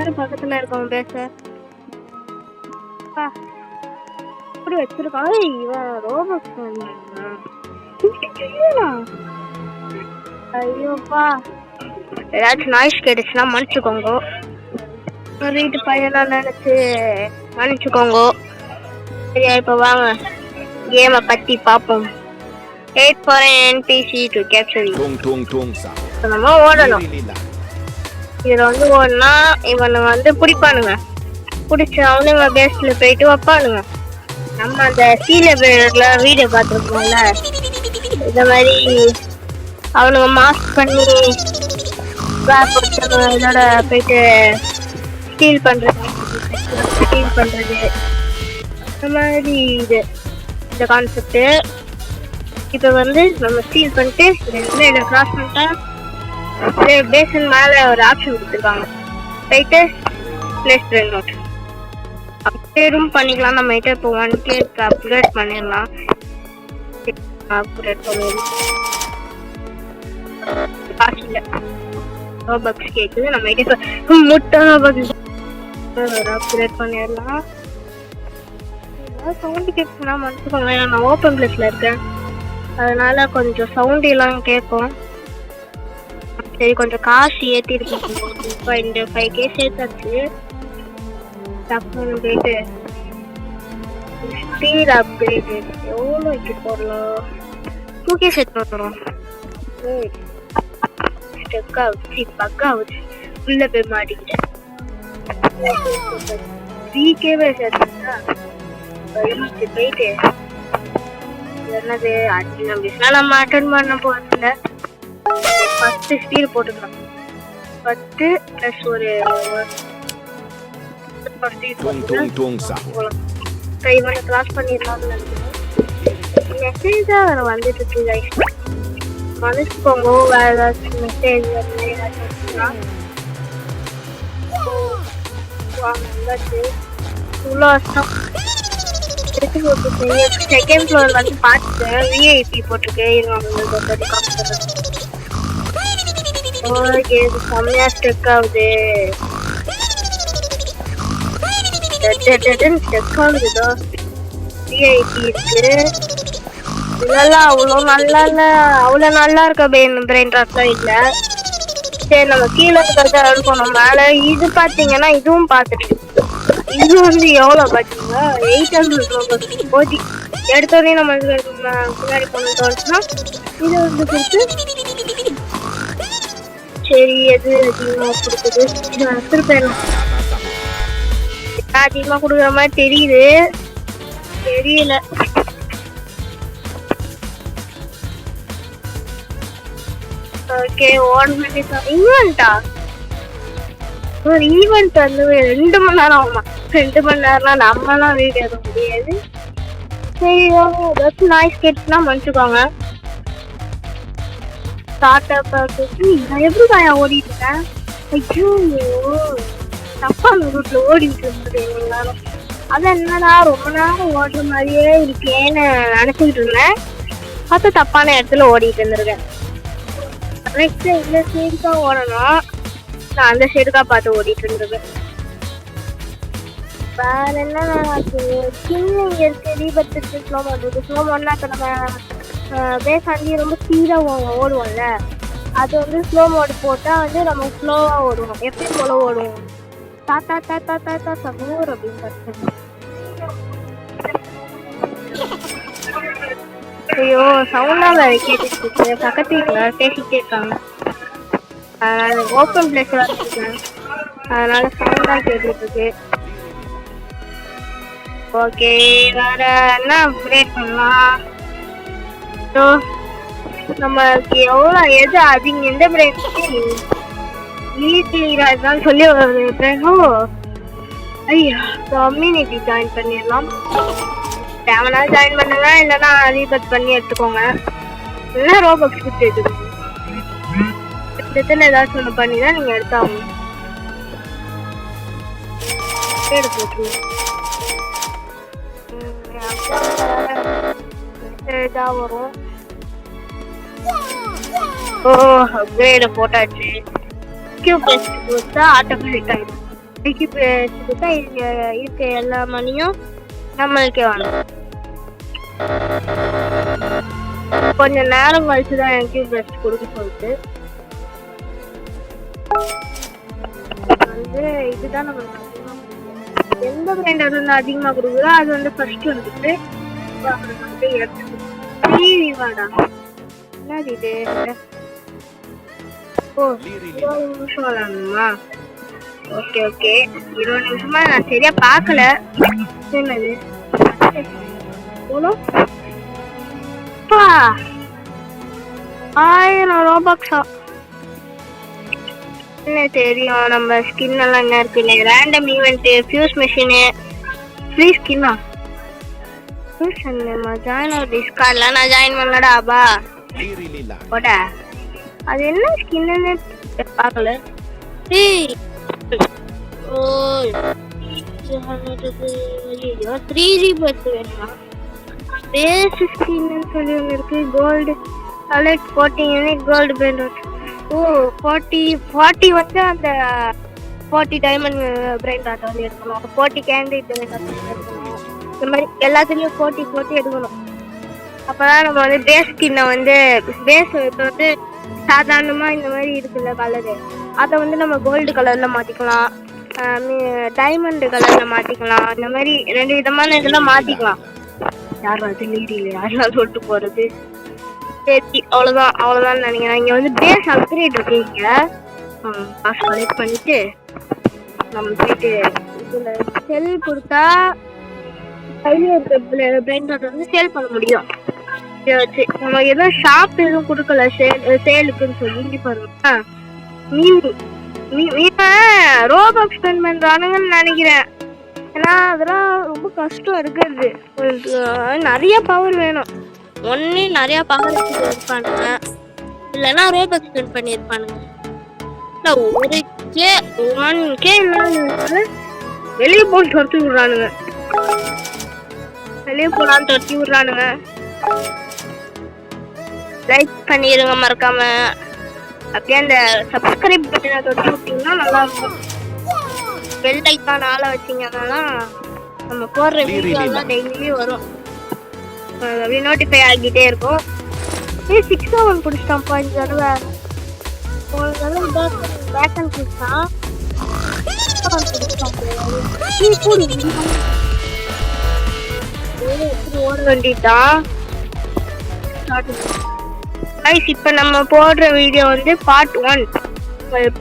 யாரு பக்கத்துல இருக்கவங்க பேச அப்படி வச்சிருக்கான். இவன் ரோபோக்ஸ் ஐயோப்பா, ஏதாச்சும் நாய்ஸ் கேட்டுச்சுன்னா மன்னிச்சுக்கோங்க. வீட்டு பையனா நினைச்சு மன்னிச்சுக்கோங்க. சரியா, இப்ப வாங்க கேமை பத்தி பாப்போம். 8 for an NPC to capture you. நம்ம ஓடணும். இதுல வந்து ஓடனா இவனை பிடிப்பானுங்க. பிடிச்ச அவனுங்க பேஸ்ல போயிட்டு வைப்பானுங்க. நம்ம அந்த சீலபிரேட்ல வீடியோ பார்த்துருக்கோம்ல, இந்த மாதிரி அவனுங்க மாஸ்க் பண்ணி இதோட போயிட்டு ஸ்டீல் பண்றது இந்த மாதிரி இந்த கான்செப்ட். இப்போ நம்ம ஸ்டீல் பண்ணிட்டு இதை கிராஸ் பண்ணிட்டா பேசன் மேலே ஒரு ஆப்ஷன் கொடுத்துருக்காங்க, போயிட்டு பிளேஸ் ட்ரெயின் நோட் அப்கிரேடும் பண்ணிக்கலாம். நம்ம கிட்ட இப்போ 1K அப்கிரேட் பண்ணிடலாம். அப்கிரேட் பண்ணிடலாம், காசு இல்லை, ரோபக்ஸ் கேட்குது. நம்ம கிட்ட முட்டை ரோபக்ஸ் அப்கிரேட் பண்ணிடலாம். சவுண்டு கேட்குன்னா மன்னிச்சுக்கோங்க, நான் ஓப்பன் பிளேஸ்ல இருக்கேன், அதனால கொஞ்சம் சவுண்ட் எல்லாம் கேட்கும். சரி, கொஞ்சம் காசு ஏற்றிருக்கோம். இப்போ இந்த 5K சேர்த்தாச்சு. டக்குன்னு போயிட்டு ஸ்பீட் அப்கிரேட் எவ்வளோ வைக்க போடலாம். 2K சேர்த்து வந்துடும். ஸ்டெக் ஆகுது, பக் ஆகுது, உள்ள போய் மாட்டிக்கிட்டேன். 3K சேர்த்துட்டா போயிட்டு என்னது அட்டன் நம்ம அட்டன் பண்ண போறதுல 10 ஸ்பீட் போட்டுக்கலாம். 10 + ஒரு கைவனை கிராஸ் பண்ணிடலாம்னு நினைக்கிறேன். மெசேஜா வந்துட்டு இருக்கு, மனுஷங்க வேற ஏதாச்சும் மெசேஜ் வந்தாச்சு. இவ்வளோ வருஷம் செகண்ட் ஃப்ளோர் பார்த்துட்டேன், விஐபி போட்டிருக்கேன். ஓகே, இது செம்மையா ஸ்டெக் ஆகுது. ஸ்டெக் ஆகுதுதோ விஐபி இருக்கு. இதெல்லாம் அவ்வளோ நல்லா இல்லை, அவ்வளோ நல்லா இருக்க பிரெயின் ட்ராப்லாம் இல்லை. சரி, நம்ம கீழே இருக்கிறத அனுப்பணும் மேலே. இது பார்த்தீங்கன்னா இதுவும் பார்த்துட்டு இது எவ்வளோ பார்த்தீங்களா, 800 போச்சு. எடுத்தோடனே நம்ம பின்னாடி போனோம்னா இது கொடுத்து சரி எது அதிகமாக கொடுக்குது திருப்பேரும் அதிகமாக கொடுக்குற மாதிரி தெரியல. ஓகே, ஈவெண்டா ஒரு ஈவெண்ட் 2 மணி நேரம் ஆகுமா? 2 மணி நேரம்னா நம்மலாம் வீடியோ எடுக்க முடியாது. சரி, ஏதாச்சும் நாய்ஸ் கேட்டுச்சுன்னா மன்னிச்சுக்கோங்க. நான் எப்படி தான் ஓடிட்டு இருக்கேன்? ஐயோ, தப்பான ரூட்ல ஓடிட்டு இருந்தது எல்லாரும். அதான் என்னடா ரொம்ப நேரம் ஓடுற மாதிரியே இருக்கேன்னு நினைச்சுக்கிட்டு இருந்தேன். பார்த்து தப்பான இடத்துல ஓடிட்டு இருந்திருக்கேன். நெக்ஸ்ட் இந்த சைடுக்கா ஓடணும், நான் அந்த சைடுக்கா பார்த்து ஓடிட்டு இருந்திருக்கேன். வேற என்ன சின்ன இங்க இருக்கு, தீபத்துக்கு ஸ்லோ பண்ணுறது. ஸ்லோ பண்ணா இப்போ நம்ம பேசாண்டி ரொம்ப ஸ்பீடாக ஓடுவோம்ல, அது ஸ்லோ மோடு போட்டால் நம்ம ஸ்லோவாக ஓடுவோம். எப்படி போல ஓடுவோம், தாத்தா தாத்தா தாத்தா சமூர் அப்படின்னு பார்த்து. ஐயோ, சவுண்டா வேற கேட்டுட்டு பக்கத்து வீட்டில் பேசிக்கிட்டே இருக்காங்க. அதனால ஓப்பன் பிளேஸ்ல இருக்கேன், அதனால சவுண்டா கேட்டுட்டு இருக்கு. ஓகே, வேற என்ன அப்கிரேட் பண்ணலாம்? நமக்கு எவ்வளோ எது அதிக எந்த பிரேக் ஈஸிதான் சொல்லி வருது. ஐயா, கம்யூனிட்டி ஜாயின் பண்ணிடலாம். தேவனா ஜாயின் பண்ணுங்க, இல்லைன்னா ரீபட் பண்ணி எடுத்துக்கோங்க, இல்லைன்னா ரோபக்ஸ் கொடுத்து எடுத்துக்கோங்க. எத்தனை ஏதாச்சும் ஒன்று பண்ணி தான் நீங்கள் எடுத்தாகணும். போட்டுருங்க வரும். ஓ, அப்கிரேட் போட்டாச்சு. கியூ பேஸ்ட் கொடுத்தா ஆட்டோமேட்டிக் ஆகிடும். கொடுத்தா இருக்க எல்லா மணியும் நம்மளுக்கே வாங்க. கொஞ்சம் நேரம் கழிச்சுதான் எனக்கு பெஸ்ட் கொடுக்க சொல்லிட்டு வந்து இதுதான் நம்மளுக்கு எந்த பிராண்ட் அது வந்து அதிகமா கொடுக்குதோ அது வந்து ஃபர்ஸ்ட் வந்துட்டு என்னது இது? ஓ 20 நிமிஷம் விளாடணுமா? ஓகே ஓகே 20 நிமிஷமா நான் சரியா பார்க்கல. என்னது எவ்வளோ? 1000 ரோபாக்ஸா? என்ன தெரியும் நம்ம ஸ்கின் எல்லாம் என்ன இருக்கு? Random event, fuse machine, free ஸ்கின்னா? ஜாயின் ஆர் டிஸ்கார்ட்ல நான் ஜாயின் பண்ணலடா பா போட. அது என்ன ஸ்கின்னு பார்க்கல. ஓ 3G பஸ் வேணுமா? பேஸ் ஸ்கின்னு சொல்லி ஒன்று இருக்கு. Gold collect 40 unit gold paint. Oh 40 வந்து அந்த 40 டைமண்ட் பிரைன் டாட்டா வந்து எடுக்கணும். 40 கேண்டிட் எடுக்கணும். இந்த மாதிரி எல்லாத்துலேயும் 40 எடுக்கணும். அப்போதான் நம்ம வந்து பேஸ் ஸ்கின்னை வந்து பேஸ் இப்போ வந்து சாதாரணமாக இந்த மாதிரி இருக்குல்ல கலரு, அதை வந்து நம்ம கோல்டு கலரில் மாற்றிக்கலாம், டைமண்டு கலரில் மாற்றிக்கலாம். இந்த மாதிரி 2 விதமான இதெல்லாம் மாற்றிக்கலாம். யாரும் அது லீடியில் யாரெல்லாம் சொல்லிட்டு போகிறது. சரி அவ்வளோதான் நினைக்கிறேன். இங்கே வந்து பேஸ் அப்கிரேட் இருக்கு. இங்கே காசு கலெக்ட் பண்ணிவிட்டு நம்ம போயிட்டு இதில் செல் கொடுத்தா கையில இருக்க பிரைன் டாட் வந்து சேல் பண்ண முடியும். வச்சு நம்ம எதுவும் ஷாப் எதுவும் கொடுக்கல சேலுக்குன்னு சொல்லி. இங்க பாருங்க ரோபாக்ஸ் ஸ்பெண்ட் பண்றானுங்கன்னு நினைக்கிறேன். ஏன்னா அதெல்லாம் ரொம்ப கஷ்டம் இருக்கிறது. நிறைய பவர் வேணும். ஒன்னே நிறைய பவர் இருப்பானுங்க, இல்லைன்னா ரோபாக்ஸ் ஸ்பெண்ட் பண்ணியிருப்பானுங்க. ஒரு K 1K வெளியே போய் துரத்தி விடுறானுங்க. வெளியே போனான்னு தொட்டி விடுறானுங்க. லைக் பண்ணிடுங்க மறக்காம. அப்படியே அந்த சப்ஸ்கிரைப் பட்டனை தொட்டி விட்டீங்கன்னா நல்லா இருக்கும். பெல் ஐக்கான ஆளை வச்சிங்கன்னா நம்ம போடுற வீடியோலாம் டெய்லி வரும். அப்படியே நோட்டிஃபை ஆகிட்டே இருக்கும். 6-7 பிடிச்சிட்டான்ப்பா இந்த தடவை. ஒரு தடவை பேக் அண்ட் பிடிச்சான். ஓட வேண்டிட்டான். இப்ப நம்ம போடுற வீடியோ வந்து பார்ட் 1.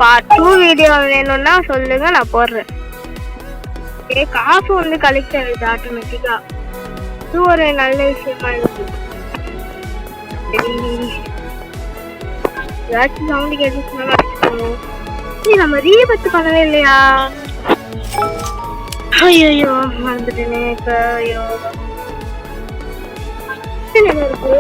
பார்ட் 2 வீடியோ வேணும்னா சொல்லுங்க, நான் போடுறேன். காசு வந்து கலெக்ட் ஆகுது ஆட்டோமேட்டிக்கா. இது ஒரு நல்ல விஷயமா இருக்கு. ஏதாச்சும் சவுண்டு கேட்டுச்சுன்னா நம்ம ரீபத்து பண்ணவே இல்லையா? ஐயோ மறந்துட்டேனே. ஐயோ இருக்கு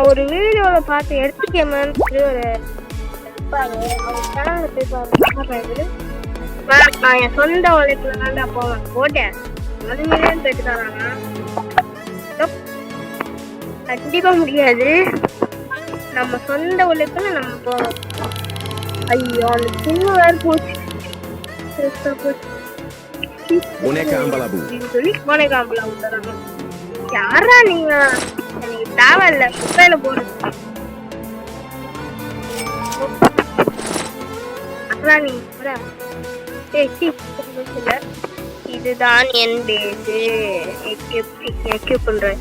ஒரு வீடியோல பார்த்து எடுத்துக்கேன்னு ஒரு நான் என் சொந்த உழைப்புல தாண்டா போவேன் போட்டேன். 1 மில்லியன் போயிட்டு தராங்க. கண்டிப்பா முடியாது. நம்ம சொந்த உழைப்புல நம்ம போவோம். ஐயோ அந்த சின்ன வேற போச்சு. யாரா நீங்க? எனக்கு தேவையில்ல. குப்பையில போறது. அதான் நீங்க இதுதான் என் பேசு. எக்யூப் பண்றேன்.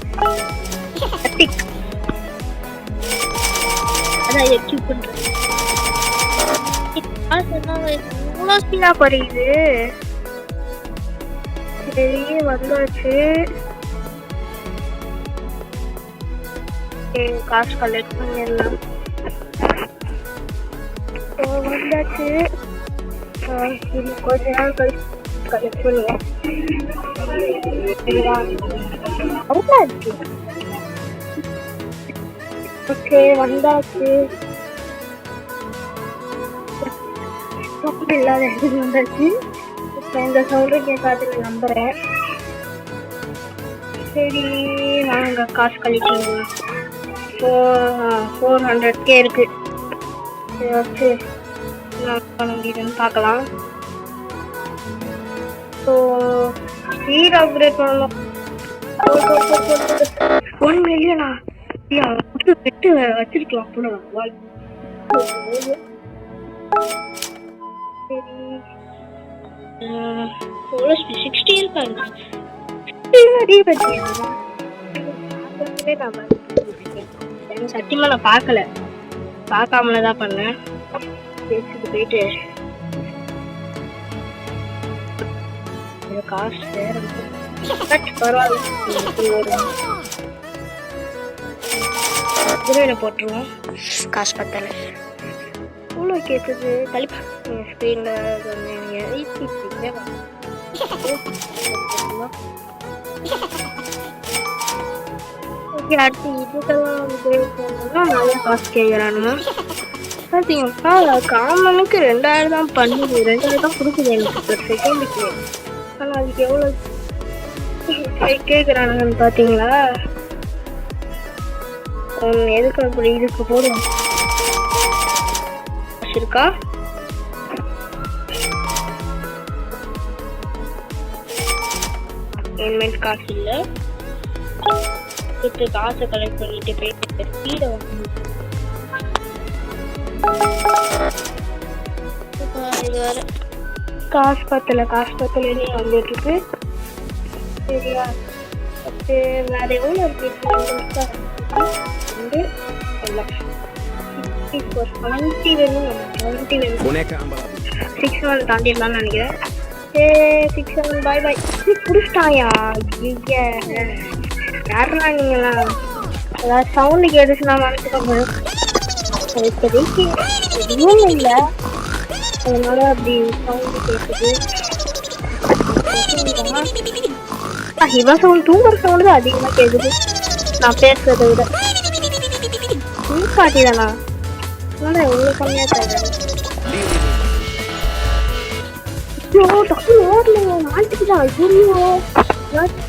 அதான் எக்யூப் பண்றேன். இவ்வளோ ஸ்பீடா குறையுது. சரி வந்தாச்சு. காசு கலெக்ட் பண்ணிடலாம். வந்தாச்சு. கொஞ்ச நாள் கழிச்சு கலெக்ட் பண்ணுவோம். ஓகே வந்தாச்சு. இல்லாத இடத்துக்கு வந்தாச்சு. இப்போ இந்த சவுண்டு கேட்காது நம்புறேன். சரி நாங்க காசு கழிச்சிங்க 400k இருக்கு. சரி வச்சு என்ன பண்ண முடியுதுன்னு பார்க்கலாம். ஸோ ஸ்பீட் அப்கிரேட் பண்ணணும். 1 மில்லியனா விட்டு வச்சிருக்கலாம் போல. சரி 60 இருக்காங்க. சத்தியமா நான் பார்க்கல, பார்க்காமலதான் பண்ணேன். பேசிட்டு போயிட்டு காசு வேற பரவாயில்ல போட்டுருவோம். காசு பத்தல எவ்வளோ கேட்குது கழிப்பா ஸ்க்ரீன்ல ஓகே. அடுத்து இதுக்கெல்லாம் நிறைய காசு கேட்குறானுங்க. பார்த்தீங்கன்னா காமனுக்கு 2000 தான் பண்ணுது, 2000 தான் கொடுக்குது எனக்கு ஒரு செகண்டுக்கு. ஆனால் அதுக்கு எவ்வளோ கேட்குறானுங்கன்னு பார்த்தீங்களா? எதுக்கு அப்படி இதுக்கு போடுவோம் இருக்கா? பேமெண்ட் காசு இல்லை, காசை கலெக்ட் பண்ணிட்டு போயிட்டு ஸ்பீடை வந்து இது வர காசு பத்தலன்னு வந்துட்டு இருக்கு. சரியா? வேற எவ்வளோ இருக்கு? 70 வேணும். 6 தாண்டிடலாம்னு நினைக்கிறேன். 6 பாய் பாய். புடிச்சிட்டாயா? யாருன்னா நீங்களா? ஏதாவது சவுண்டு கேட்டுச்சுன்னா மனசுக்கோங்க. இப்போதைக்கு எதுவும் இல்லை, அதனால அப்படி சவுண்டு கேட்குது. இவன் சவுண்ட் தூங்குற சவுண்டு தான் அதிகமாக கேட்குது நான் பேசுறதை விட. காட்டி தானா? எவ்வளோ கம்மியாக தரேன். நாட்டுக்கு தான்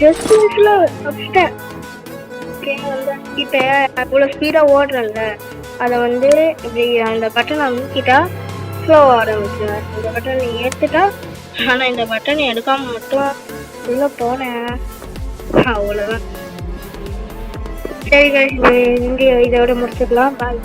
ஜஸ்ட் மினிட்ஸ்ல வச்சுட்டேன். இப்போ இவ்வளோ ஸ்பீடாக ஓடுறேன்ல, அதை வந்து இப்படி அந்த பட்டனை அமுக்கிட்டா ஸ்லோவாக ஆரம்பிச்சுவேன். இந்த பட்டனை ஏற்றுட்டா, ஆனால் இந்த பட்டனை எடுக்காம மட்டும் உள்ளே போனேன், அவ்வளோதான். சரி guys, இங்கே இதோட முடிச்சுக்கலாம். பாய்.